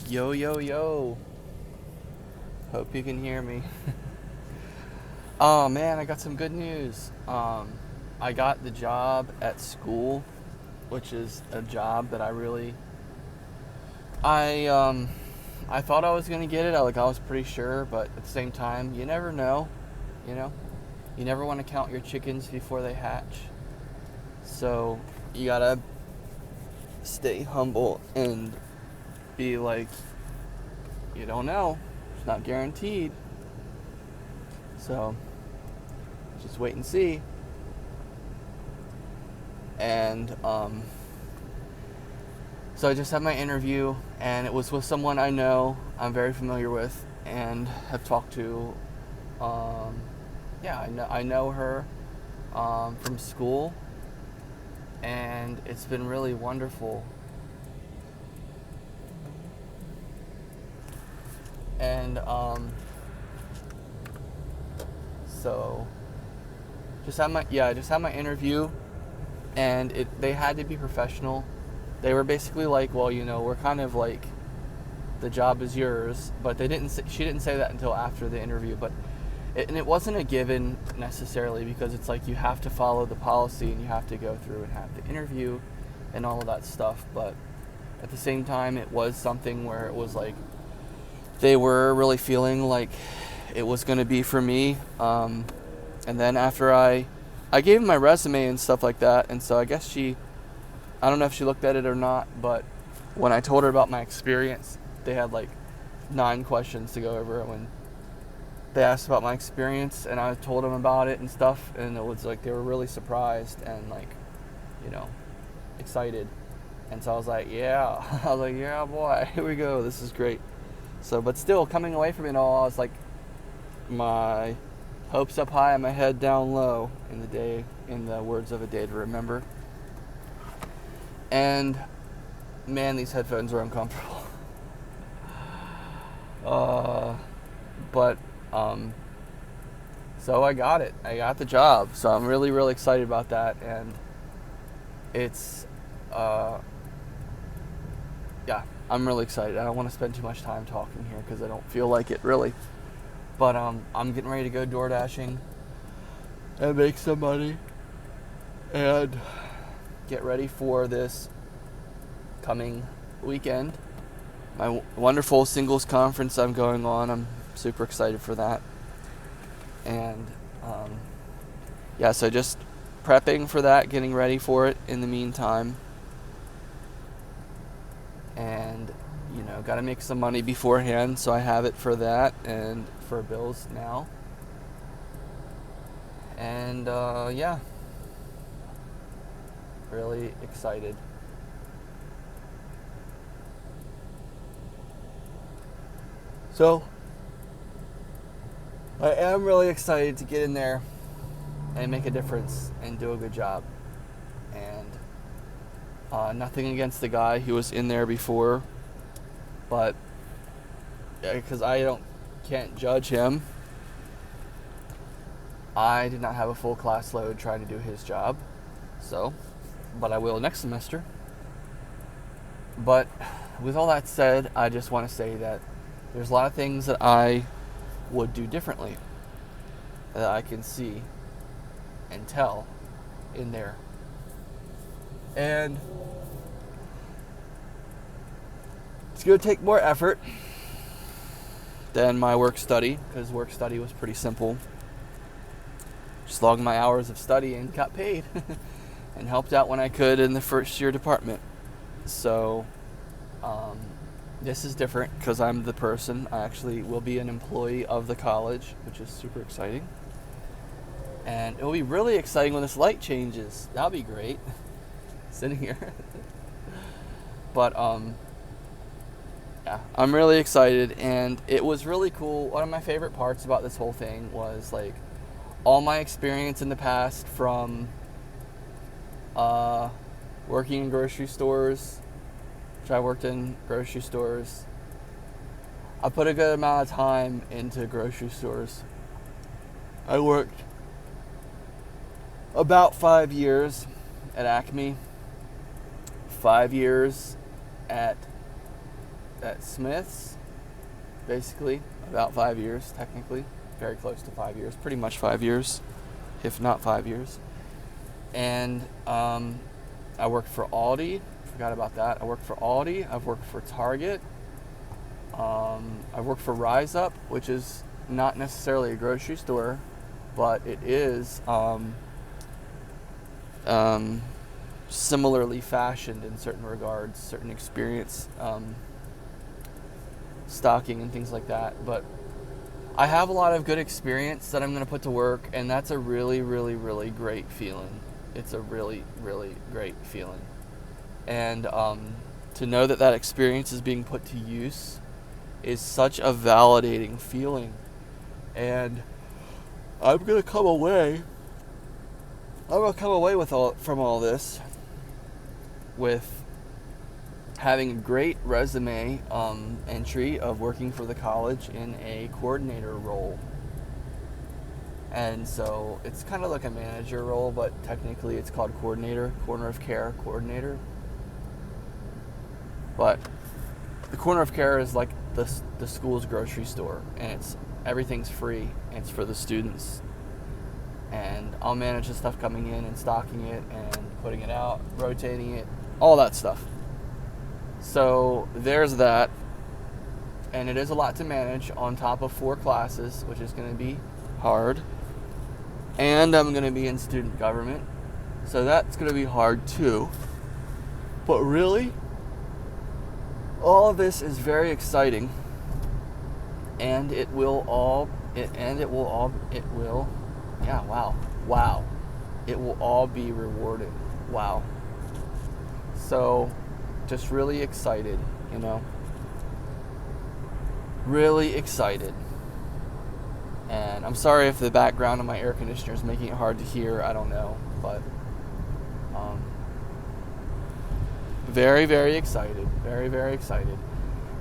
Yo, yo, yo. Hope you can hear me. Oh man, I got some good news. I got the job at school, which is a job that I thought I was gonna get it. I was pretty sure, but at the same time, you never know. You know, you never want to count your chickens before they hatch. So you gotta stay humble and be like, you don't know. It's not guaranteed. So just wait and see. And so I just had my interview, and it was with someone I know, I'm very familiar with, and have talked to. Yeah, I know her from school, and it's been really wonderful. And so I just had my interview, and they had to be professional. They were basically like, well, we're kind of like, the job is yours, but she didn't say that until after the interview, but it wasn't a given necessarily, because it's like you have to follow the policy and you have to go through and have the interview and all of that stuff. But at the same time, it was something where it was like they were really feeling like it was going to be for me. And then after I gave him my resume and stuff like that, and so I guess I don't know if she looked at it or not, but when I told her about my experience, they had like 9 questions to go over when they asked about my experience, and I told them about it and stuff, and it was like they were really surprised and like, excited. And so I was like, yeah. I was like, yeah, boy, here we go. This is great. So, but still, coming away from it all, I was like, my hopes up high and my head down low, in the words of A Day to Remember. And man, these headphones are uncomfortable. But so I got it. I got the job. So I'm really, really excited about that. And it's, yeah, I'm really excited. I don't want to spend too much time talking here because I don't feel like it really. But I'm getting ready to go door dashing and make some money and get ready for this coming weekend. My wonderful singles conference I'm going on. I'm super excited for that. And yeah, so just prepping for that, getting ready for it in the meantime. And got to make some money beforehand, so I have it for that and for bills now. And yeah, really excited. So I am really excited to get in there and make a difference and do a good job. And nothing against the guy who was in there before, but because can't judge him. I did not have a full class load trying to do his job, but I will next semester. But with all that said, I just want to say that there's a lot of things that I would do differently that I can see and tell in there. And it's going to take more effort than my work study, because work study was pretty simple. Just logged my hours of study and got paid and helped out when I could in the first year department. So this is different because I'm the person. I actually will be an employee of the college, which is super exciting. And it will be really exciting when this light changes. That'll be great. Sitting here. But yeah, I'm really excited, and it was really cool. One of my favorite parts about this whole thing was like all my experience in the past, from working in grocery stores, which I worked in grocery stores. I put a good amount of time into grocery stores. I worked about 5 years at Acme, 5 years at at Smith's, basically, about 5 years, technically. Very close to 5 years. Pretty much 5 years, if not 5 years. And I worked for Aldi. Forgot about that. I worked for Aldi. I've worked for Target. I've worked for Rise Up, which is not necessarily a grocery store, but it is similarly fashioned in certain regards, certain experience, stocking and things like that. But I have a lot of good experience that I'm going to put to work, and that's a really, really, really great feeling. It's a really, really great feeling. And to know that that experience is being put to use is such a validating feeling. And I'm going to come away from all this with having a great resume entry of working for the college in a coordinator role. And so it's kind of like a manager role, but technically it's called coordinator, corner of care coordinator. But the corner of care is like the school's grocery store, and everything's free, and it's for the students. And I'll manage the stuff coming in and stocking it and putting it out, rotating it, all that stuff. So there's that. And it is a lot to manage on top of 4 classes, which is going to be hard. And I'm going to be in student government, so that's going to be hard too. But really, all of this is very exciting, and it will all be rewarding. Wow. So, just really excited, really excited. And I'm sorry if the background of my air conditioner is making it hard to hear. I don't know, but very, very excited. Very, very excited.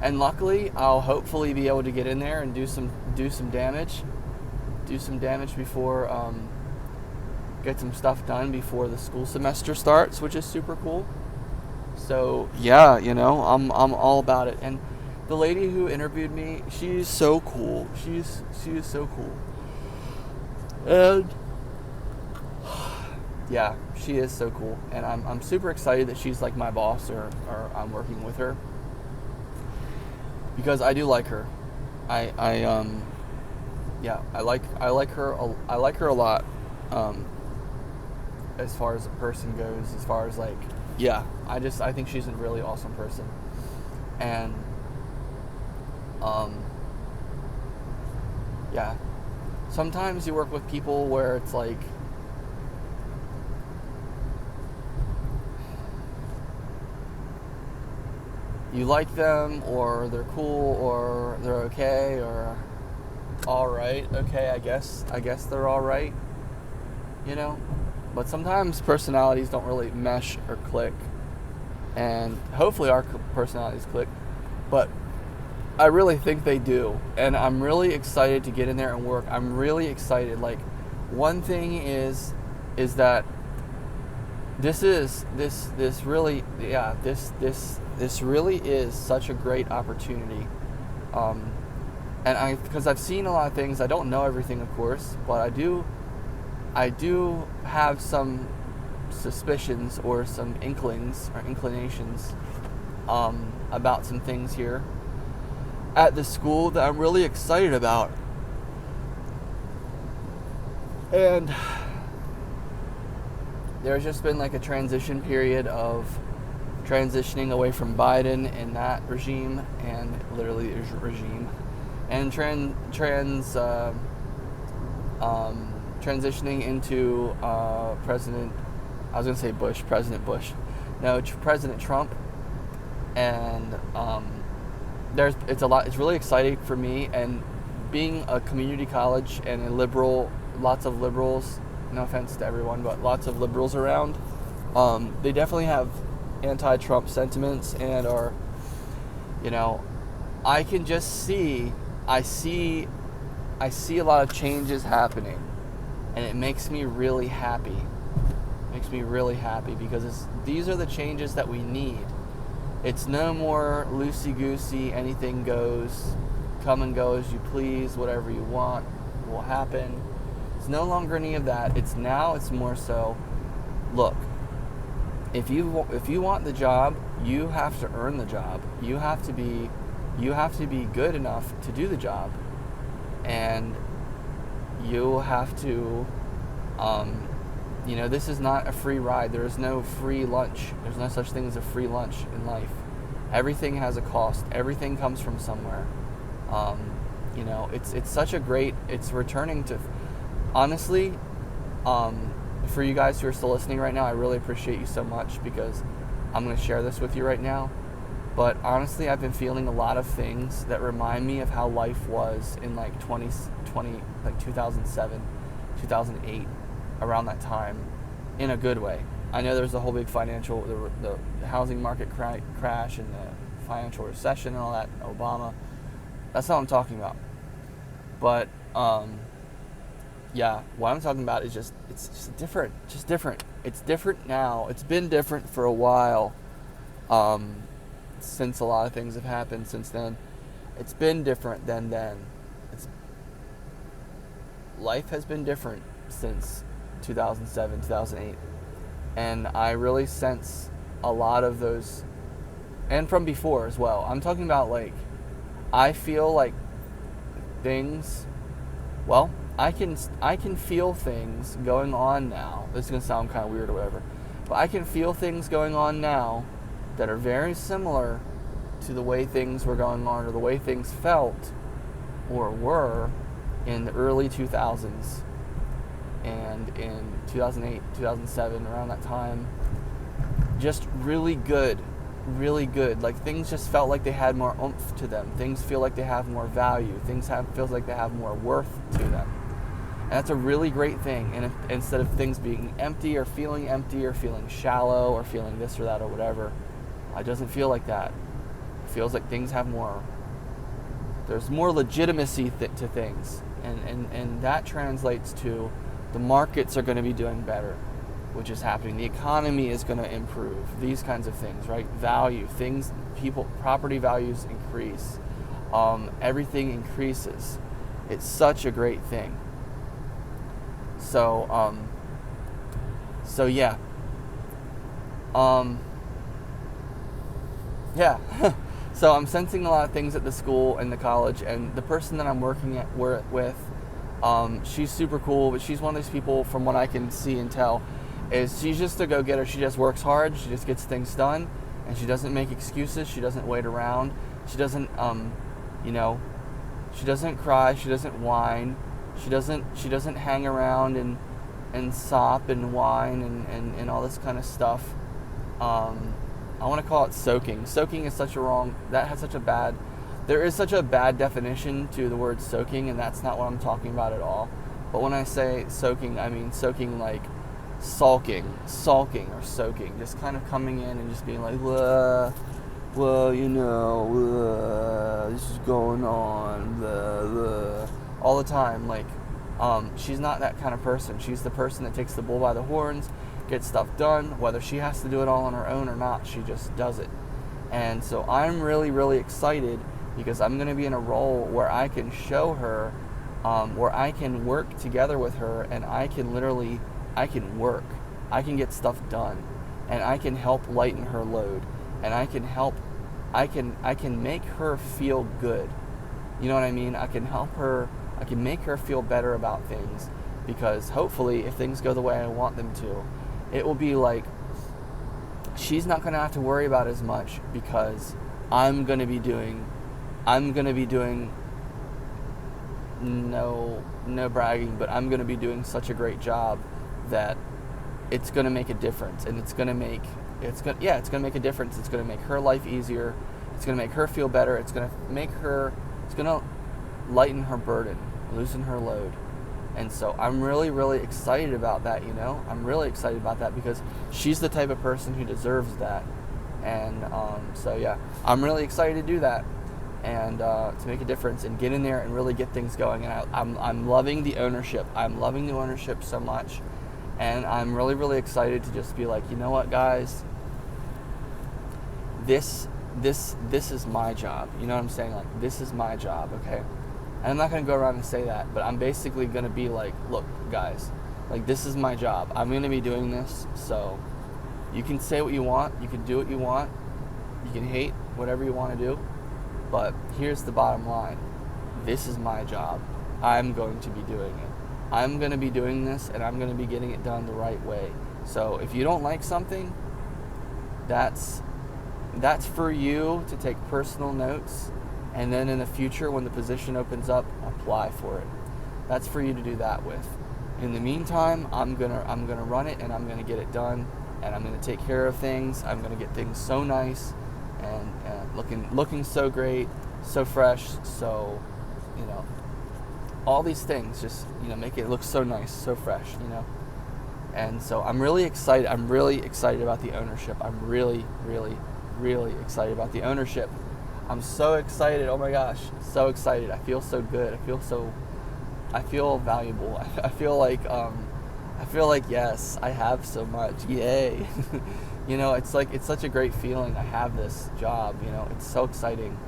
And luckily, I'll hopefully be able to get in there and do some damage. Do some damage before, get some stuff done before the school semester starts, which is super cool. So yeah, I'm all about it. And the lady who interviewed me, she's so cool. She is so cool. And yeah, she is so cool. And I'm super excited that she's like my boss, or I'm working with her, because I do like her. I like her. I like her a lot. As far as a person goes, as far as like, yeah, I think she's a really awesome person. And yeah, sometimes you work with people where it's like, you like them, or they're cool, or they're okay, or alright, okay, I guess they're alright, but sometimes personalities don't really mesh or click, and hopefully our personalities click, but I really think they do, and I'm really excited to get in there and work. I'm really excited. Like, one thing is that this really is such a great opportunity, and because I've seen a lot of things. I don't know everything, of course, but I do have some suspicions or some inklings or inclinations about some things here at the school that I'm really excited about. And there's just been like a transition period of transitioning away from Biden and that regime, and literally regime, and transitioning into President Trump, and it's really exciting for me. And being a community college and a liberal, lots of liberals, no offense to everyone, but lots of liberals around, they definitely have anti-Trump sentiments, and are, I can just see a lot of changes happening, and it makes me really happy. Because these are the changes that we need. It's no more loosey-goosey, anything goes, come and go as you please, whatever you want will happen. It's no longer any of that. It's more so, look, if you want the job, you have to earn the job. You have to be good enough to do the job, and you have to, this is not a free ride. There is no free lunch. There's no such thing as a free lunch in life. Everything has a cost. Everything comes from somewhere. It's such a great. It's returning to, honestly, for you guys who are still listening right now, I really appreciate you so much, because I'm going to share this with you right now. But honestly, I've been feeling a lot of things that remind me of how life was in like 2020, like 2007, 2008, around that time, in a good way. I know there's a whole big the housing market crash and the financial recession and all that, Obama. That's not what I'm talking about. But, yeah, what I'm talking about is it's just different. It's different now. It's been different for a while, since a lot of things have happened since then. It's been different than then. Life has been different since 2007, 2008. And I really sense a lot of those, and from before as well. I'm talking about, like, I feel like things, well, I can feel things going on now. This is going to sound kind of weird or whatever, but I can feel things going on now that are very similar to the way things were going on, or the way things felt or were in the early 2000s and in 2008, 2007, around that time. Just really good. Like, things just felt like they had more oomph to them. Things feel like they have more value. Feels like they have more worth to them. And that's a really great thing. And instead of things being empty or feeling shallow or feeling this or that or whatever, it doesn't feel like that. It feels like things have more, there's more legitimacy to things. And that translates to the markets are going to be doing better, which is happening. The economy is going to improve. These kinds of things, right? Value, things, property values increase. Everything increases. It's such a great thing. So yeah. Yeah. So I'm sensing a lot of things at the school and the college, and the person that I'm working with, she's super cool, but she's one of those people, from what I can see and tell, is she's just a go-getter. She just works hard. She just gets things done, and she doesn't make excuses. She doesn't wait around. She doesn't, she doesn't cry. She doesn't whine. She doesn't hang around and sop and whine and all this kind of stuff. I want to call it soaking. Soaking is there is such a bad definition to the word soaking, and that's not what I'm talking about at all. But when I say soaking, I mean soaking like sulking or soaking, just kind of coming in and just being like, well, this is going on, all the time. Like, she's not that kind of person. She's the person that takes the bull by the horns, gets stuff done, whether she has to do it all on her own or not. She just does it. And so I'm really, really excited, because I'm going to be in a role where I can show her, where I can work together with her, and I can work. I can get stuff done, and I can help lighten her load, and I can make her feel good. You know what I mean? I can help her. I can make her feel better about things, because hopefully, if things go the way I want them to, it will be like she's not going to have to worry about as much, because I'm going to be doing no bragging, but I'm going to be doing such a great job that it's going to make a difference, and it's going to make a difference. It's going to make her life easier. It's going to make her feel better. It's going to lighten her burden, loosen her load. And so I'm really, really excited about that, I'm really excited about that, because she's the type of person who deserves that. And so yeah, I'm really excited to do that, and to make a difference and get in there and really get things going. And I'm loving the ownership. I'm loving the ownership so much. And I'm really, really excited to just be like, you know what, guys? This this is my job. You know what I'm saying? Like, this is my job, okay? And I'm not going to go around and say that, but I'm basically going to be like, look, guys, like, this is my job. I'm going to be doing this, so you can say what you want. You can do what you want. You can hate whatever you want to do. But here's the bottom line. This is my job. I'm going to be doing it. I'm going to be doing this, and I'm going to be getting it done the right way. So if you don't like something, that's for you to take personal notes, and then in the future when the position opens up, apply for it. That's for you to do that with. In the meantime, I'm gonna run it, and I'm gonna get it done, and I'm gonna take care of things. I'm gonna get things so nice and looking so great, so fresh, so, you know, all these things just, you know, make it look so nice, so fresh, you know. And so I'm really excited. I'm really excited about the ownership. I'm really, really, really excited about the ownership. I'm so excited. Oh my gosh, so excited. I feel so good. I feel valuable. I feel like yes, I have so much. Yay. You know, it's such a great feeling. I have this job, you know. It's so exciting.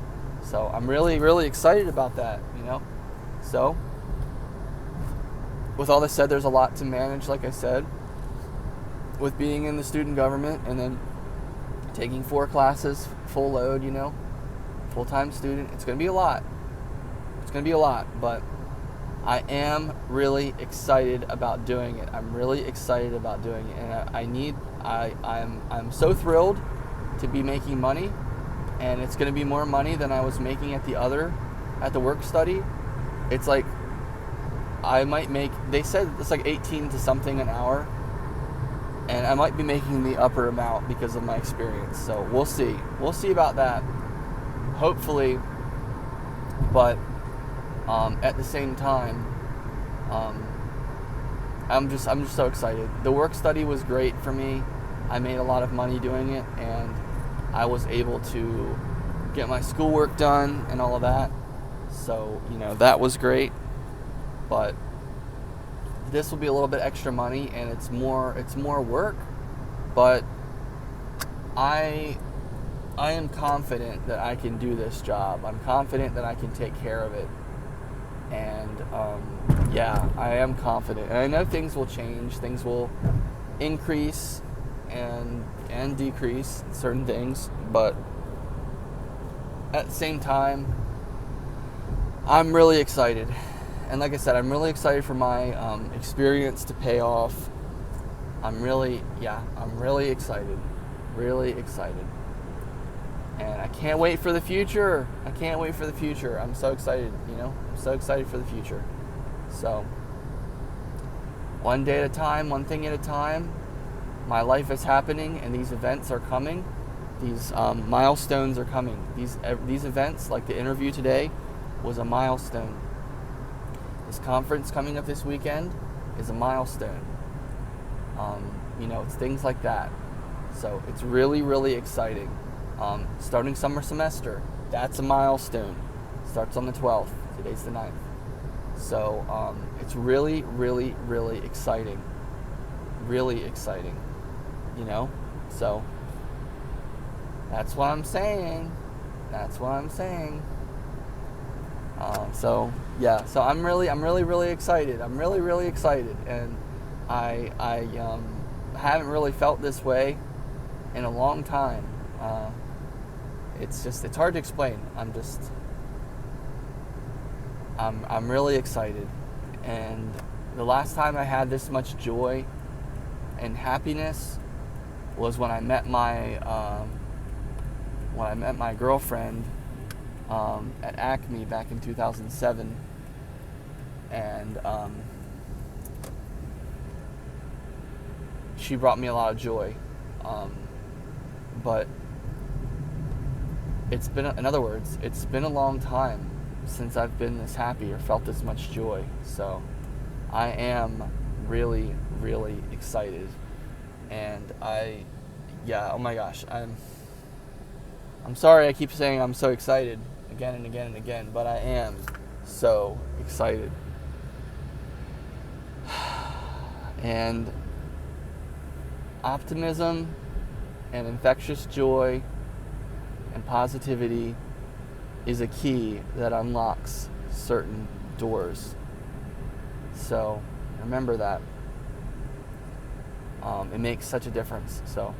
So I'm really, really excited about that, you know. So with all this said, there's a lot to manage, like I said, with being in the student government and then taking 4 classes, full load, you know, full-time student. It's going to be a lot. But I am really excited about doing it. I'm really excited about doing it. And I'm so thrilled to be making money, and it's going to be more money than I was making at the work study. It's like, I might make, they said it's like 18 to something an hour, and I might be making the upper amount because of my experience. So we'll see about that, hopefully. But at the same time, I'm just so excited. The work study was great for me. I made a lot of money doing it, and I was able to get my schoolwork done and all of that. So, you know, that was great. But this will be a little bit extra money, and it's more work, but I am confident that I can do this job. I'm confident that I can take care of it. And yeah, I am confident. And I know things will change. Things will increase and decrease certain things, but at the same time, I'm really excited. And like I said, I'm really excited for my experience to pay off. I'm really excited. Really excited. And I can't wait for the future. I'm so excited, you know. I'm so excited for the future. So, one day at a time, one thing at a time. My life is happening, and these events are coming. These milestones are coming. These events, like the interview today, was a milestone. This conference coming up this weekend is a milestone. You know, it's things like that. So it's really, really exciting. Starting summer semester, that's a milestone. Starts on the 12th. Today's the 9th. So it's really, really, really exciting. Really exciting. You know? So that's what I'm saying. So yeah, so I'm really, really excited. I'm really, really excited, and I haven't really felt this way in a long time. It's hard to explain. I'm really excited, and the last time I had this much joy and happiness was when I met my girlfriend at Acme back in 2007, and she brought me a lot of joy, but it's been a long time since I've been this happy or felt this much joy. So I am really, really excited, and oh my gosh, I'm sorry I keep saying I'm so excited again and again and again, but I am so excited. And optimism and infectious joy And positivity is a key that unlocks certain doors. So remember that. It makes such a difference. So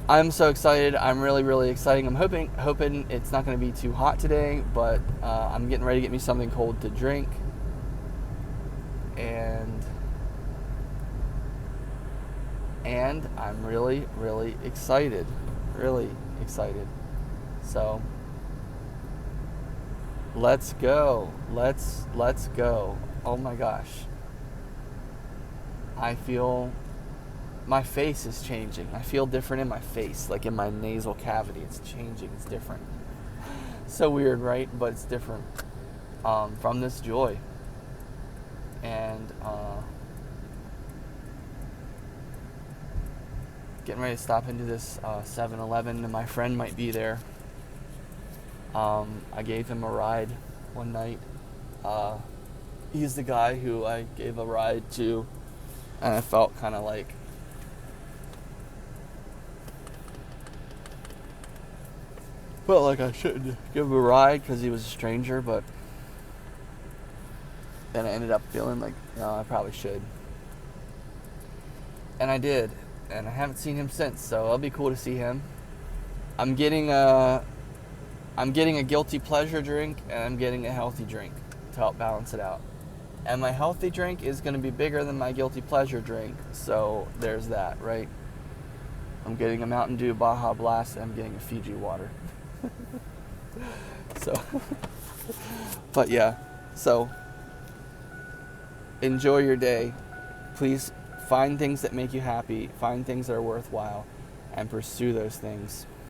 I'm so excited. I'm really, really excited. I'm hoping it's not going to be too hot today, but I'm getting ready to get me something cold to drink. And I'm really, really excited. Really excited. So let's go. Let's go. Oh my gosh. I feel my face is changing. I feel different in my face, like in my nasal cavity. It's changing. It's different. So weird, right? But it's different from this joy. And getting ready to stop into this 7-Eleven, and my friend might be there. I gave him a ride one night. He's the guy who I gave a ride to, and I felt kind of like I shouldn't give him a ride because he was a stranger, but then I ended up feeling like, no, I probably should. And I did, and I haven't seen him since, so it'll be cool to see him. I'm getting a guilty pleasure drink, and I'm getting a healthy drink to help balance it out. And my healthy drink is going to be bigger than my guilty pleasure drink, so there's that, right? I'm getting a Mountain Dew Baja Blast, and I'm getting a Fiji water. So, but yeah, so enjoy your day. Please find things that make you happy, find things that are worthwhile, and pursue those things.